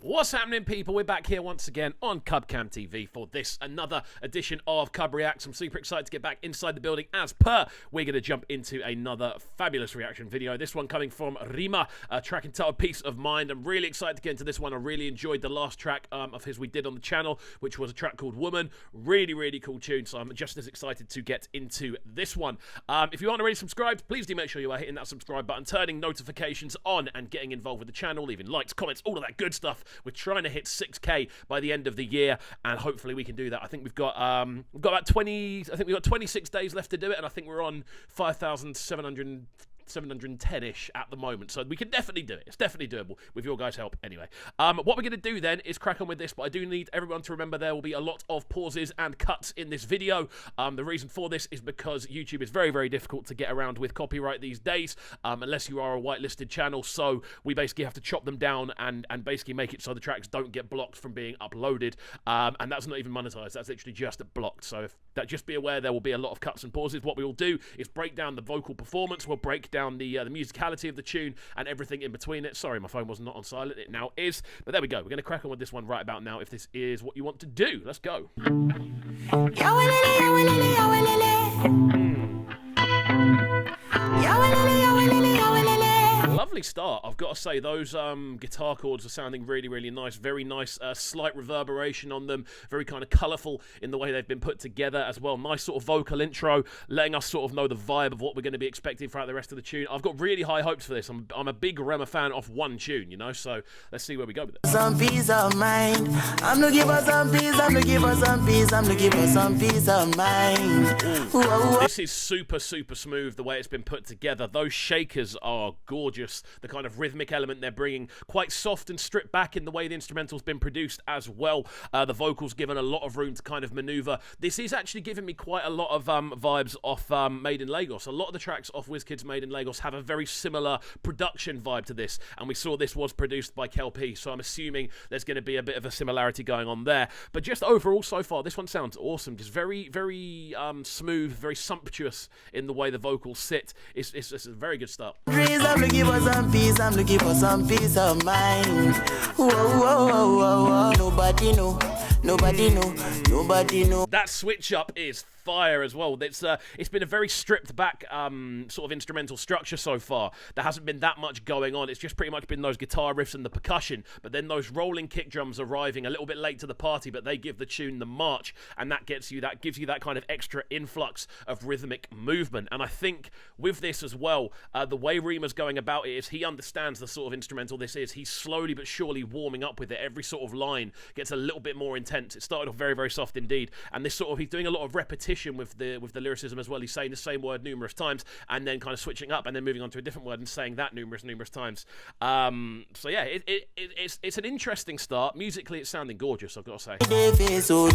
What's happening, people? We're back here once again on CubCamTV for this, another edition of CubReacts. I'm super excited to get back inside the building. As per, we're going to jump into another fabulous reaction video. This one coming from Rema, a track entitled Peace of Mind. I'm really excited to get into this one. I really enjoyed the last track of his we did on the channel, which was a track called Woman. Really, really cool tune, so I'm just as excited to get into this one. If you aren't already subscribed, please do make sure you are hitting that subscribe button, turning notifications on, and getting involved with the channel, leaving likes, comments, all of that good stuff. We're trying to hit 6K by the end of the year, and hopefully we can do that. I think we've got about 26 days left to do it, and I think we're on 710-ish at the moment, so we can definitely do it. It's definitely doable with your guys' help anyway. What we're going to do then is crack on with this, but I do need everyone to remember there will be a lot of pauses and cuts in this video. The reason for this is because YouTube is very, very difficult to get around with copyright these days, unless you are a whitelisted channel, so we basically have to chop them down and basically make it so the tracks don't get blocked from being uploaded, and that's not even monetized, that's literally just blocked. So if that, just be aware there will be a lot of cuts and pauses. What we will do is break down the vocal performance, we'll break down the musicality of the tune and everything in between it. Sorry, my phone was not on silent, it now is, but there we go. We're going to crack on with this one right about now if this is what you want to do. Let's go. Lovely start, I've got to say. Those guitar chords are sounding really, really nice. Very nice, slight reverberation on them. Very kind of colourful in the way they've been put together as well. Nice sort of vocal intro, letting us sort of know the vibe of what we're going to be expecting throughout the rest of the tune. I've got really high hopes for this. I'm a big Rema fan off one tune, you know, so let's see where we go with it. Some peace of mind. I'm looking for some peace, I'm looking for some peace, I'm looking for some peace of mind. This is super, super smooth the way it's been put together. Those shakers are gorgeous. The kind of rhythmic element they're bringing, quite soft and stripped back in the way the instrumental's been produced as well. The vocals given a lot of room to kind of maneuver. This is actually giving me quite a lot of vibes off Made in Lagos. A lot of the tracks off WizKid's Made in Lagos have a very similar production vibe to this, and we saw this was produced by KLP, so I'm assuming there's going to be a bit of a similarity going on there. But just overall so far, this one sounds awesome. Just very, very smooth, very sumptuous in the way the vocals sit. It's a very good start. I'm looking for some peace, I'm looking for some peace of mind. Whoa, whoa, whoa, whoa, whoa. Nobody know, nobody know, nobody know. That switch up is fire as well. It's been a very stripped back sort of instrumental structure so far. There hasn't been that much going on. It's just pretty much been those guitar riffs and the percussion, but then those rolling kick drums arriving a little bit late to the party, but they give the tune the march, and that gives you that kind of extra influx of rhythmic movement. And I think with this as well, the way Rema's going about it is he understands the sort of instrumental this is. He's slowly but surely warming up with it. Every sort of line gets a little bit more intense. It started off very, very soft indeed, and this sort of, he's doing a lot of repetition with the lyricism as well. He's saying the same word numerous times and then kind of switching up and then moving on to a different word and saying that numerous times. So yeah, it's an interesting start. Musically, it's sounding gorgeous, I've got to say.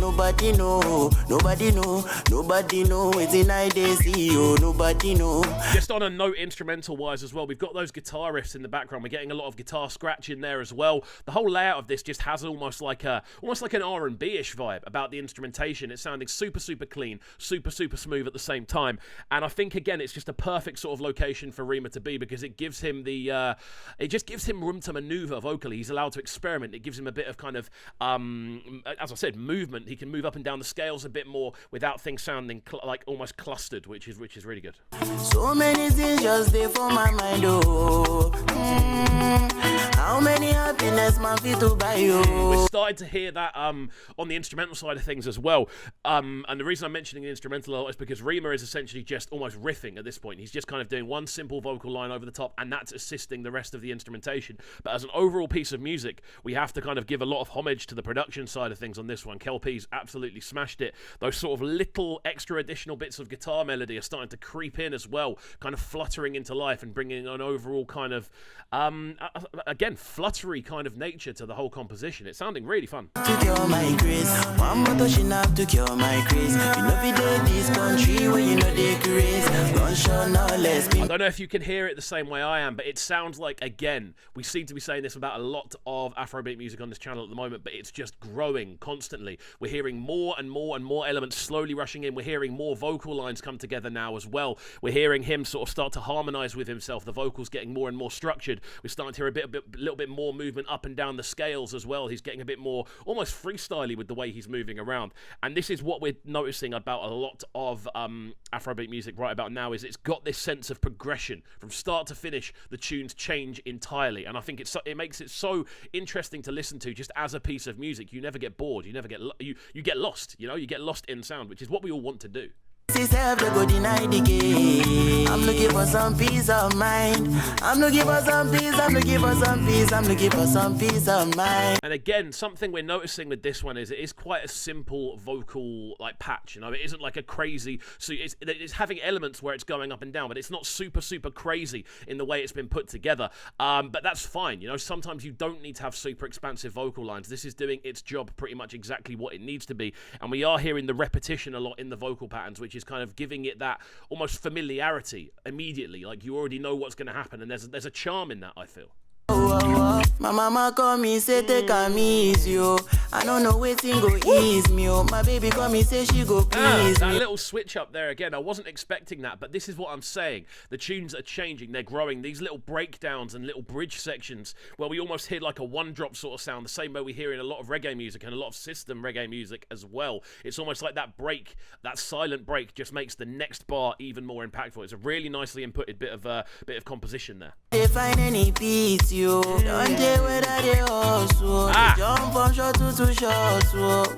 Nobody know, nobody know, nobody know. It's in IDC, nobody know. Just on a note, instrumental wise as well, we've got those guitar riffs in the background. We're getting a lot of guitar scratch in there as well. The whole layout of this just has almost like an R&B-ish vibe about the instrumentation. It's sounding super, super clean, super, super smooth at the same time. And I think, again, it's just a perfect sort of location for Rema to be, because it gives him it just gives him room to maneuver vocally. He's allowed to experiment. It gives him a bit of kind of, as I said, movement. He can move up and down the scales a bit more without things sounding like almost clustered, which is really good. So many things just there for my mind, oh. How many happiness man fit to buy you? We're starting to hear that on the instrumental side of things as well. And the reason I'm mentioning the instrumental a lot is because Rema is essentially just almost riffing at this point. He's just kind of doing one simple vocal line over the top, and that's assisting the rest of the instrumentation. But as an overall piece of music, we have to kind of give a lot of homage to the production side of things on this one. KLP's absolutely smashed it. Those sort of little extra additional bits of guitar melody are starting to creep in as well, kind of fluttering into life and bringing an overall kind of, again, fluttery kind of nature to the whole composition. It's sounding really fun. To cure my grace, one more touching up to cure my grace. You know we did this country where you know they grace. Gunshot no less. I don't know if you can hear it the same way I am, but it sounds like, again, we seem to be saying this about a lot of Afrobeat music on this channel at the moment, but it's just growing constantly. We're hearing more and more and more elements slowly rushing in. We're hearing more vocal lines come together now as well. We're hearing him sort of start to harmonize with himself. The vocals getting more and more structured. We're starting to hear a little bit more movement up and down the scales as well. He's getting a bit more almost freestyly with the way he's moving around. And this is what we're noticing about a lot of Afrobeat music right about now, is it's got this sense of progression. From start to finish, the tunes change entirely. And I think it makes it so interesting to listen to just as a piece of music. You never get bored. You never get you get lost, you know? You get lost in sound, which is what we all want to do. I'm looking for some peace of mind. I'm looking for some peace. I'm looking for some peace. I'm looking for some peace of mind. And again, something we're noticing with this one is it is quite a simple vocal like patch. You know, it isn't like a crazy. So it's having elements where it's going up and down, but it's not super crazy in the way it's been put together. But that's fine. You know, sometimes you don't need to have super expansive vocal lines. This is doing its job pretty much exactly what it needs to be, and we are hearing the repetition a lot in the vocal patterns, which is kind of giving it that almost familiarity immediately, like you already know what's going to happen, and there's a charm in that, I feel. My mama call me, say take a miss you. I don't know waiting go ease me. My baby call me, say she go please that me. little switch up there again, I wasn't expecting that, but this is what I'm saying. The tunes are changing, they're growing. These little breakdowns and little bridge sections where we almost hear like a one-drop sort of sound, the same way we hear in a lot of reggae music and a lot of system reggae music as well. It's almost like that break, that silent break, just makes the next bar even more impactful. It's a really nicely inputted bit of composition there. They find any peace, you don't tell whether they also jump from short to short.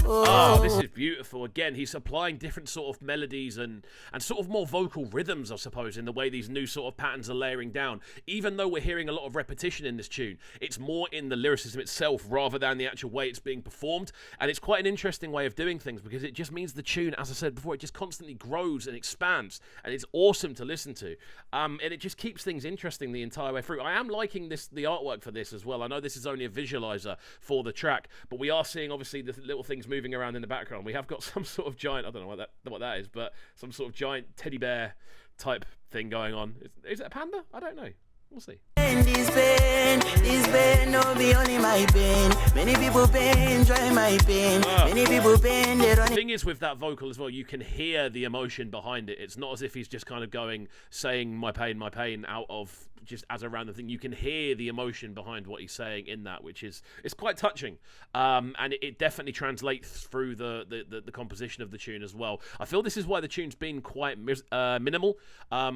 Oh, this is beautiful. Again, he's applying different sort of melodies and sort of more vocal rhythms, I suppose, in the way these new sort of patterns are layering down. Even though we're hearing a lot of repetition in this tune, it's more in the lyricism itself rather than the actual way it's being performed. And it's quite an interesting way of doing things, because it just means the tune, as I said before, it just constantly grows and expands, and it's awesome to listen to. And it just keeps things interesting the entire way through. I am liking the artwork for this as well. I know this is only a visualizer for the track, but we are seeing obviously the little things moving around in the background. We have got some sort of giant, I don't know what that is, but some sort of giant teddy bear type thing going on. Is it a panda? I don't know. We'll see. This pain, no be only my pain. Many people pain, try my pain. Many people pain, they run. The thing is with that vocal as well, you can hear the emotion behind it. It's not as if he's just kind of saying my pain out of just as a random thing. You can hear the emotion behind what he's saying in that, which is it's quite touching. And it definitely translates through the composition of the tune as well. I feel this is why the tune's been quite minimal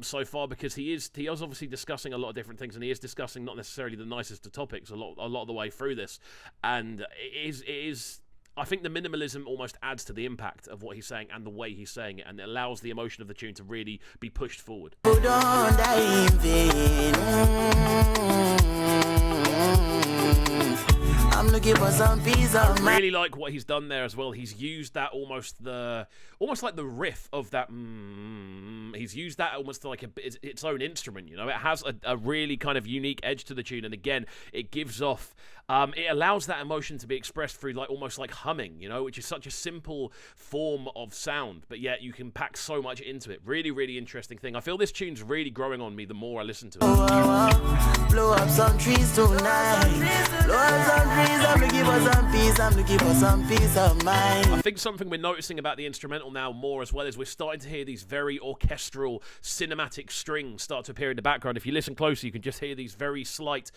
so far, because he is obviously discussing a lot of different things, and he is discussing not necessarily the nicest of topics a lot of the way through this, and it is I think the minimalism almost adds to the impact of what he's saying and the way he's saying it, and it allows the emotion of the tune to really be pushed forward. Don't die in vain. I'm looking for some peace of mind. I really like what he's done there as well. He's used that almost like the riff of that. He's used that almost like its own instrument. You know, it has a really kind of unique edge to the tune, and again, it gives off. It allows that emotion to be expressed through almost like humming, you know, which is such a simple form of sound, but yet you can pack so much into it. Really, really interesting thing. I feel this tune's really growing on me the more I listen to it. Blow up some trees tonight. Blow up some trees. I'm looking for some peace. I'm looking for some peace of mind. I think something we're noticing about the instrumental now more as well is we're starting to hear these very orchestral, cinematic strings start to appear in the background. If you listen closely, you can just hear these very slight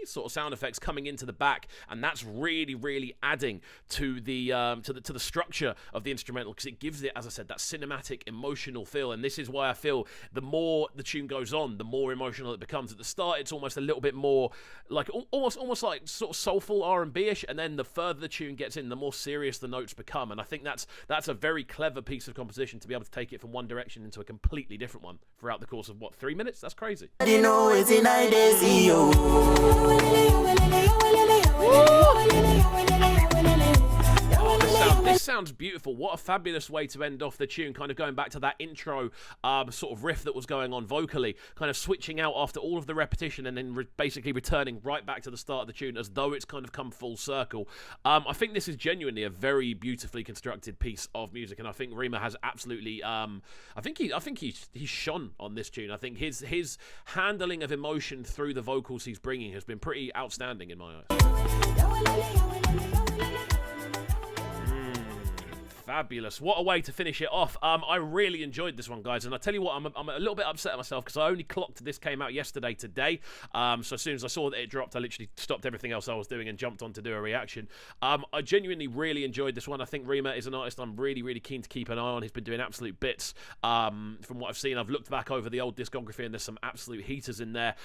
sort of sound effects coming into the back, and that's really, really adding to the structure of the instrumental, because it gives it, as I said, that cinematic, emotional feel. And this is why I feel the more the tune goes on, the more emotional it becomes. At the start, it's almost a little bit more like almost like sort of soulful R&B-ish, and then the further the tune gets in, the more serious the notes become. And I think that's a very clever piece of composition to be able to take it from one direction into a completely different one throughout the course of 3 minutes. That's crazy. You know it's in IDCO. This sounds beautiful. What a fabulous way to end off the tune, kind of going back to that intro sort of riff that was going on vocally, kind of switching out after all of the repetition and then basically returning right back to the start of the tune as though it's kind of come full circle. I think this is genuinely a very beautifully constructed piece of music, and I think Rema has absolutely I think he's shone on this tune. I think his handling of emotion through the vocals he's bringing has been pretty outstanding in my eyes. Fabulous. What a way to finish it off. I really enjoyed this one, guys. And I tell you what, I'm a little bit upset at myself because I only clocked this came out yesterday today. So as soon as I saw that it dropped, I literally stopped everything else I was doing and jumped on to do a reaction. I genuinely really enjoyed this one. I think Rema is an artist I'm really, really keen to keep an eye on. He's been doing absolute bits. From what I've seen, I've looked back over the old discography and there's some absolute heaters in there,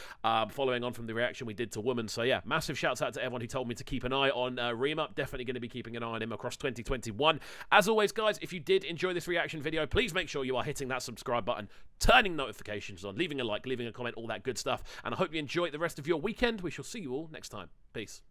following on from the reaction we did to Woman. So yeah, massive shouts out to everyone who told me to keep an eye on Rema. Definitely going to be keeping an eye on him across 2021. As always, guys, if you did enjoy this reaction video, please make sure you are hitting that subscribe button, turning notifications on, leaving a like, leaving a comment, all that good stuff. And I hope you enjoy the rest of your weekend. We shall see you all next time. Peace.